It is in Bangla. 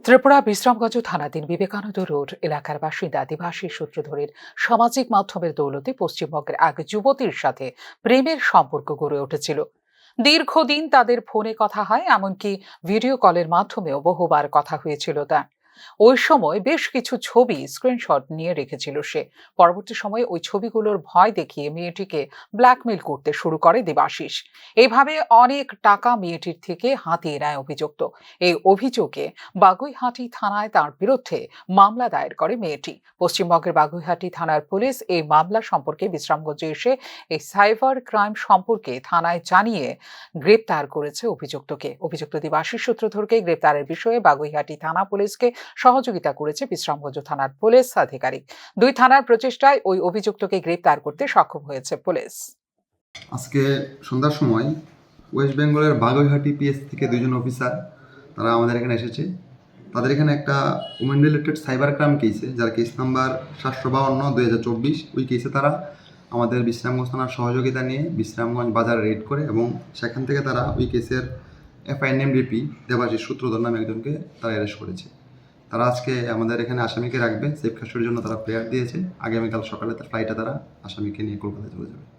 ত্রিপুরা বিশ্রামগঞ্জ থানাধীন বিবেকানন্দ রোড এলাকার বাসিন্দা দেবাশিস সূত্রধরের সামাজিক মাধ্যমের দৌলতে পশ্চিমবঙ্গের এক যুবতীর সাথে প্রেমের সম্পর্ক গড়ে উঠেছিল। দীর্ঘদিন তাদের ফোনে কথা হয়, এমনকি ভিডিও কলের মাধ্যমেও বহুবার কথা হয়েছিল তার। ওই সময় বেশ কিছু ছবি স্ক্রিনশট নিয়ে রেখেছিল সে। পরবর্তী সময়ে ওই ছবিগুলোর ভয় দেখিয়ে মেয়েটিকে ব্ল্যাকমেল করতে শুরু করে দেবাশিস। এভাবে অনেক টাকা মেয়েটির থেকে হাতিয়ে নেয় অভিযুক্ত। এই অভিযোগে বাগুইহাটি থানায় তার বিরুদ্ধে মামলা দায়ের করে মেয়েটি। পশ্চিমবঙ্গের বাগুইহাটি থানার পুলিশ এই মামলা সম্পর্কে বিশ্রামগঞ্জে এসে এই সাইবার ক্রাইম সম্পর্কে থানায় জানিয়ে গ্রেপ্তার করেছে অভিযুক্তকে। অভিযুক্ত দেবাশিস সূত্রধরকে গ্রেপ্তারের বিষয়ে বাগুইহাটি থানা পুলিশকে সহযোগিতা করেছে বিশ্রামগঞ্জ থানার পুলিশ আধিকারিক। দুই থানার প্রচেষ্টায় ওই অভিযুক্তকে গ্রেপ্তার করতে সক্ষম হয়েছে পুলিশ। আজকে সন্ধ্যার সময় ওয়েস্ট বেঙ্গলের বাগুইহাটি পিএস থেকে দুজন অফিসার তারা আমাদের এখানে এসেছে। তাদের এখানে একটা উমেন রিলেটেড সাইবার ক্রাইম কেসে, যার কেস নাম্বার 752/2024, ওই কেসে তারা আমাদের বিশ্রামগঞ্জ থানার সহযোগিতা নিয়ে বিশ্রামগঞ্জ বাজার রেড করে এবং সেখান থেকে তারা ওই কেসের FINMDP দেবাশিস সূত্রধর নামে একজনকে তারা অ্যারেস্ট করেছে। তারা আজকে আমাদের এখানে আসামিকে রাখবে, সেফ কাস্টডির জন্য তারা প্রেয়ার দিয়েছে। আগামীকাল সকালে তার ফ্লাইটে তারা আসামিকে নিয়ে কলকাতায় চলে যাবে।